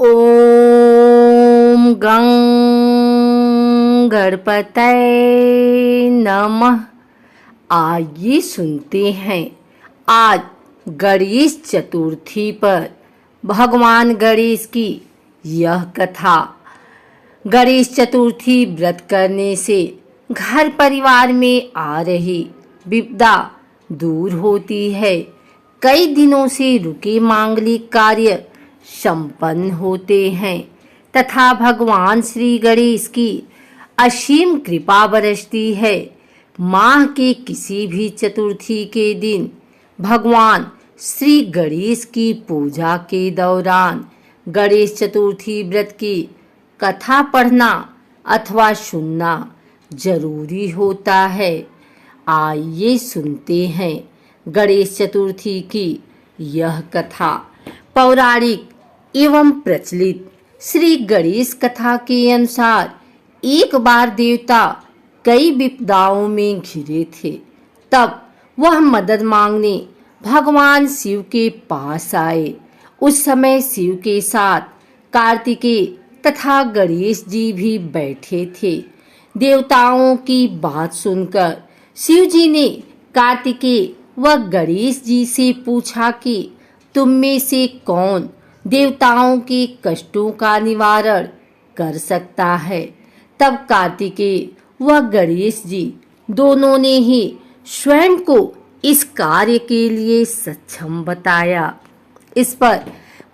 ओम गं गणपतये नमः। आइए सुनते हैं आज गणेश चतुर्थी पर भगवान गणेश की यह कथा। गणेश चतुर्थी व्रत करने से घर परिवार में आ रही विपदा दूर होती है। कई दिनों से रुके मांगलिक कार्य संपन्न होते हैं तथा भगवान श्री गणेश की असीम कृपा बरसती है। माह के किसी भी चतुर्थी के दिन भगवान श्री गणेश की पूजा के दौरान गणेश चतुर्थी व्रत की कथा पढ़ना अथवा सुनना जरूरी होता है। आइए सुनते हैं गणेश चतुर्थी की यह कथा। पौराणिक एवं प्रचलित श्री गणेश कथा के अनुसार एक बार देवता कई विपदाओं में घिरे थे। तब वह मदद मांगने भगवान शिव के पास आए। उस समय शिव के साथ कार्तिकेय तथा गणेश जी भी बैठे थे। देवताओं की बात सुनकर शिव जी ने कार्तिकेय व गणेश जी से पूछा कि तुम में से कौन देवताओं के कष्टों का निवारण कर सकता है। तब कार्तिकेय व गणेश जी दोनों ने ही स्वयं को इस कार्य के लिए सक्षम बताया। इस पर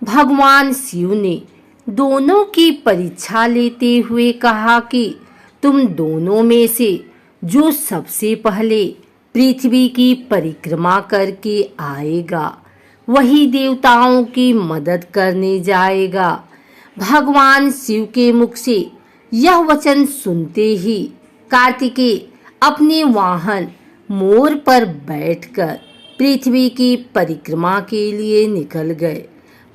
भगवान शिव ने दोनों की परीक्षा लेते हुए कहा कि तुम दोनों में से जो सबसे पहले पृथ्वी की परिक्रमा करके आएगा वही देवताओं की मदद करने जाएगा। भगवान शिव के मुख से यह वचन सुनते ही कार्तिकेय अपने वाहन मोर पर बैठकर पृथ्वी की परिक्रमा के लिए निकल गए।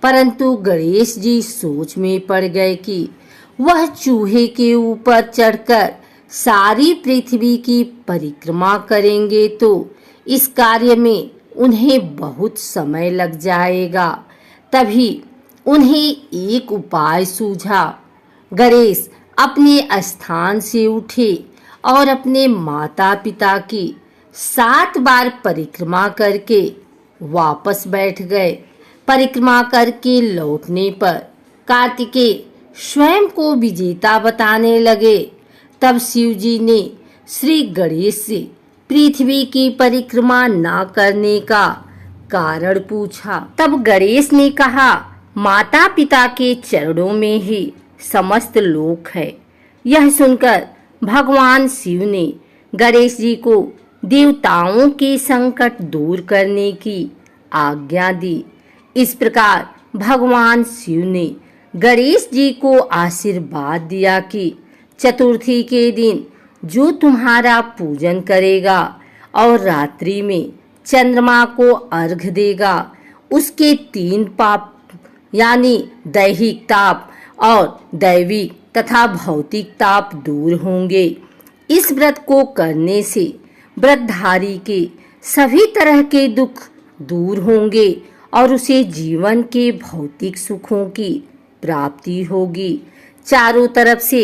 परंतु गणेश जी सोच में पड़ गए कि वह चूहे के ऊपर चढ़कर सारी पृथ्वी की परिक्रमा करेंगे तो इस कार्य में उन्हें बहुत समय लग जाएगा। तभी उन्हें एक उपाय सूझा। गणेश अपने स्थान से उठे और अपने माता पिता की 7 बार परिक्रमा करके वापस बैठ गए। परिक्रमा करके लौटने पर कार्तिकेय स्वयं को विजेता बताने लगे। तब शिव जी ने श्री गणेश से पृथ्वी की परिक्रमा न करने का कारण पूछा। तब गणेश ने कहा, माता पिता के चरणों में ही समस्त लोक है। यह सुनकर भगवान शिव ने गणेश जी को देवताओं के संकट दूर करने की आज्ञा दी। इस प्रकार भगवान शिव ने गणेश जी को आशीर्वाद दिया कि चतुर्थी के दिन जो तुम्हारा पूजन करेगा और रात्रि में चंद्रमा को अर्घ देगा उसके 3 पाप यानी दैहिक ताप और दैविक तथा भौतिक ताप दूर होंगे। इस व्रत को करने से व्रतधारी के सभी तरह के दुख दूर होंगे और उसे जीवन के भौतिक सुखों की प्राप्ति होगी। चारों तरफ से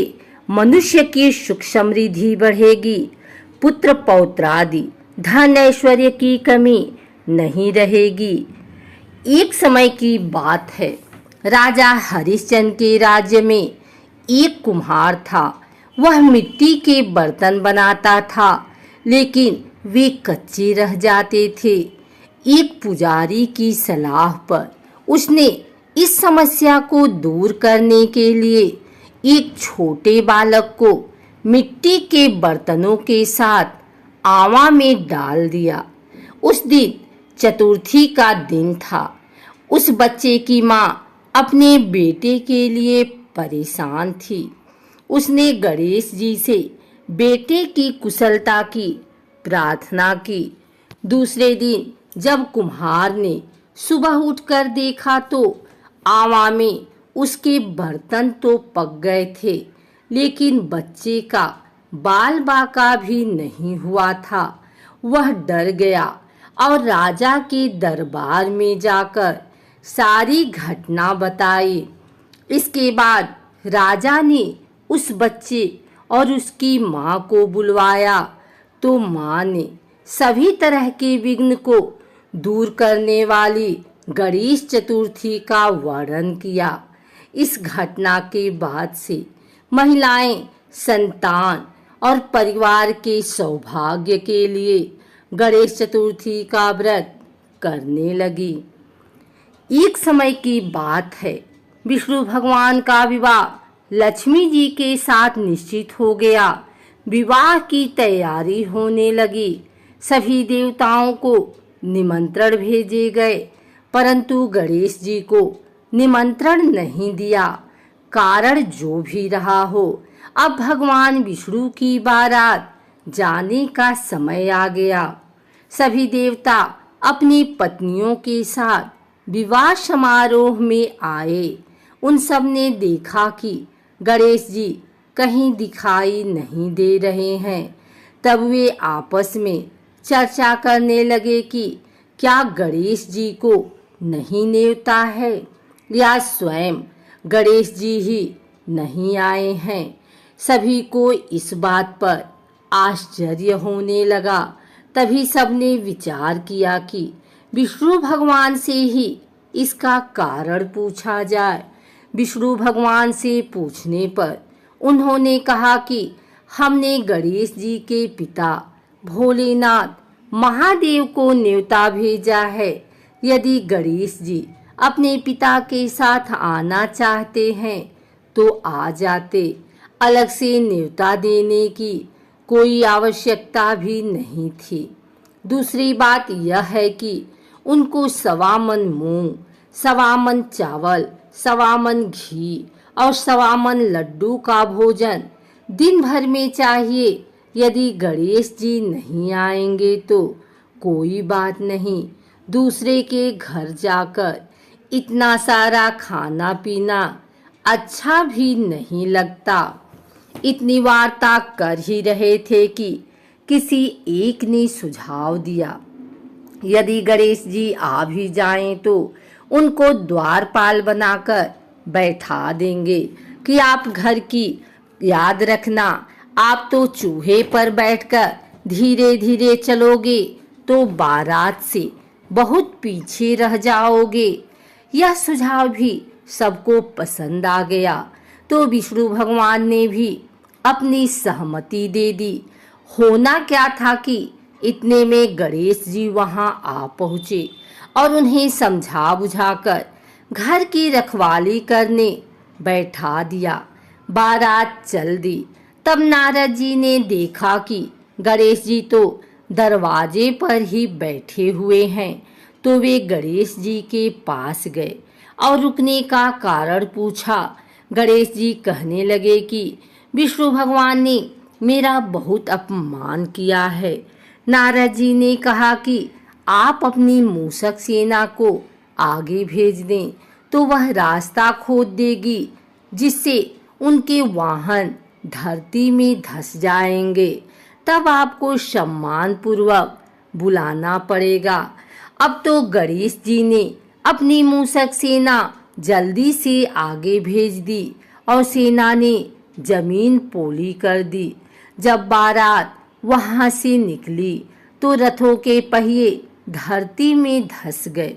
मनुष्य की सुख समृद्धि बढ़ेगी। पुत्र पौत्रादि धन ऐश्वर्य की कमी नहीं रहेगी। एक समय की बात है, राजा हरिश्चंद्र के राज्य में एक कुम्हार था। वह मिट्टी के बर्तन बनाता था लेकिन वे कच्चे रह जाते थे। एक पुजारी की सलाह पर उसने इस समस्या को दूर करने के लिए एक छोटे बालक को मिट्टी के बर्तनों के साथ आवा में डाल दिया। उस दिन चतुर्थी का दिन था। उस बच्चे की माँ अपने बेटे के लिए परेशान थी। उसने गणेश जी से बेटे की कुशलता की प्रार्थना की। दूसरे दिन जब कुम्हार ने सुबह उठकर देखा तो आवा में उसके बर्तन तो पक गए थे लेकिन बच्चे का बाल बाका भी नहीं हुआ था। वह डर गया और राजा के दरबार में जाकर सारी घटना बताई। इसके बाद राजा ने उस बच्चे और उसकी माँ को बुलवाया तो माँ ने सभी तरह के विघ्न को दूर करने वाली गणेश चतुर्थी का वर्णन किया। इस घटना के बाद से महिलाएं संतान और परिवार के सौभाग्य के लिए गणेश चतुर्थी का व्रत करने लगी। एक समय की बात है, विष्णु भगवान का विवाह लक्ष्मी जी के साथ निश्चित हो गया। विवाह की तैयारी होने लगी। सभी देवताओं को निमंत्रण भेजे गए, परंतु गणेश जी को निमंत्रण नहीं दिया। कारण जो भी रहा हो, अब भगवान विष्णु की बारात जाने का समय आ गया। सभी देवता अपनी पत्नियों के साथ विवाह समारोह में आए। उन सब ने देखा कि गणेश जी कहीं दिखाई नहीं दे रहे हैं। तब वे आपस में चर्चा करने लगे कि क्या गणेश जी को नहीं नेवता है या स्वयं गणेश जी ही नहीं आए हैं। सभी को इस बात पर आश्चर्य होने लगा। तभी सबने विचार किया कि विष्णु भगवान से ही इसका कारण पूछा जाए। विष्णु भगवान से पूछने पर उन्होंने कहा कि हमने गणेश जी के पिता भोलेनाथ महादेव को न्योता भेजा है। यदि गणेश जी अपने पिता के साथ आना चाहते हैं तो आ जाते। अलग से न्योता देने की कोई आवश्यकता भी नहीं थी। दूसरी बात यह है कि उनको 1.25 मन मूंग, 1.25 मन चावल, 1.25 मन घी और 1.25 मन लड्डू का भोजन दिन भर में चाहिए। यदि गणेश जी नहीं आएंगे तो कोई बात नहीं, दूसरे के घर जाकर इतना सारा खाना पीना अच्छा भी नहीं लगता। इतनी वार्ता कर ही रहे थे कि किसी एक ने सुझाव दिया, यदि गणेश जी आ भी जाएं तो उनको द्वारपाल बनाकर बैठा देंगे कि आप घर की याद रखना। आप तो चूहे पर बैठकर धीरे धीरे चलोगे तो बारात से बहुत पीछे रह जाओगे। यह सुझाव भी सबको पसंद आ गया तो विष्णु भगवान ने भी अपनी सहमति दे दी। होना क्या था कि इतने में गणेश जी वहां आ पहुंचे और उन्हें समझा बुझाकर घर की रखवाली करने बैठा दिया। बारात चल दी। तब नारद जी ने देखा कि गणेश जी तो दरवाजे पर ही बैठे हुए हैं, तो वे गणेश जी के पास गए और रुकने का कारण पूछा। गणेश जी कहने लगे कि विष्णु भगवान ने मेरा बहुत अपमान किया है। नारद जी ने कहा कि आप अपनी मूषक सेना को आगे भेज दें तो वह रास्ता खोद देगी, जिससे उनके वाहन धरती में धंस जाएंगे। तब आपको सम्मान पूर्वक बुलाना पड़ेगा। अब तो गणेश जी ने अपनी मूषक सेना जल्दी से आगे भेज दी और सेना ने जमीन पोली कर दी। जब बारात वहां से निकली तो रथों के पहिए धरती में धंस गए।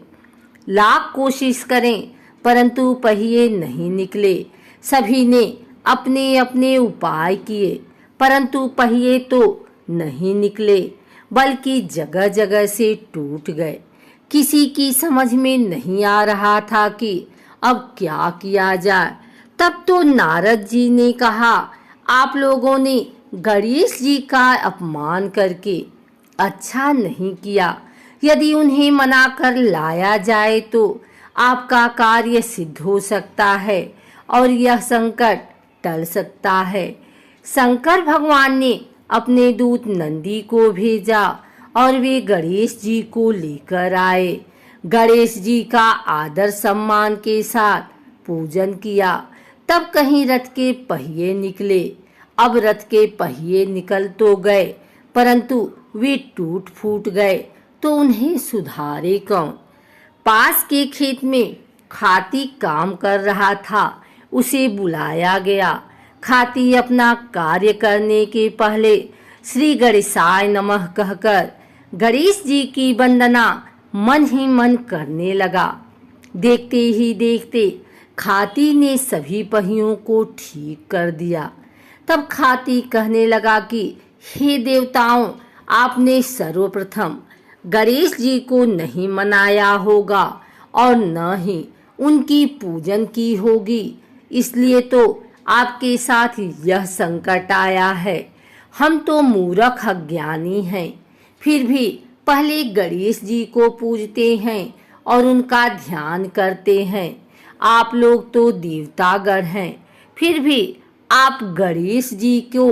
लाख कोशिश करें परंतु पहिए नहीं निकले। सभी ने अपने अपने उपाय किए परंतु पहिए तो नहीं निकले, बल्कि जगह जगह से टूट गए। किसी की समझ में नहीं आ रहा था कि अब क्या किया जाए। तब तो नारद जी ने कहा, आप लोगों ने गणेश जी का अपमान करके अच्छा नहीं किया। यदि उन्हें मना कर लाया जाए तो आपका कार्य सिद्ध हो सकता है और यह संकट टल सकता है। शंकर भगवान ने अपने दूत नंदी को भेजा और वे गणेश जी को लेकर आए। गणेश जी का आदर सम्मान के साथ पूजन किया। तब कहीं रथ के पहिए निकले। अब रथ के पहिए निकल तो गए परंतु वे टूट फूट गए तो उन्हें सुधारे कौन। पास के खेत में खाती काम कर रहा था। उसे बुलाया गया। खाती अपना कार्य करने के पहले श्री गणेशाय नमः कहकर गणेश जी की वंदना मन ही मन करने लगा। देखते ही देखते खाती ने सभी पहियों को ठीक कर दिया। तब खाती कहने लगा कि हे देवताओं, आपने सर्वप्रथम गणेश जी को नहीं मनाया होगा और न ही उनकी पूजन की होगी, इसलिए तो आपके साथ यह संकट आया है। हम तो मूर्ख अज्ञानी हैं, फिर भी पहले गणेश जी को पूजते हैं और उनका ध्यान करते हैं। आप लोग तो देवतागण हैं, फिर भी आप गणेश जी को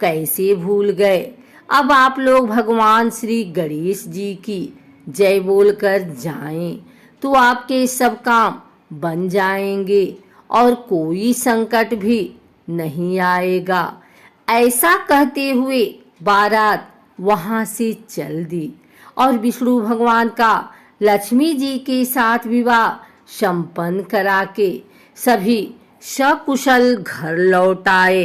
कैसे भूल गए? अब आप लोग भगवान श्री गणेश जी की जय बोलकर जाएं तो आपके सब काम बन जाएंगे और कोई संकट भी नहीं आएगा। ऐसा कहते हुए बारात वहां से चल दी और विष्णु भगवान का लक्ष्मी जी के साथ विवाह संपन्न करा के सभी सकुशल घर लौट आए।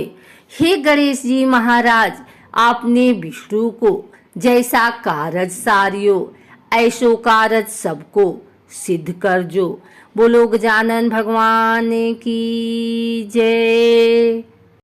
हे गणेश जी महाराज, आपने विष्णु को जैसा कारज सारियो ऐसो कारज सबको सिद्ध कर जो। बोलो गजानन भगवान की जय।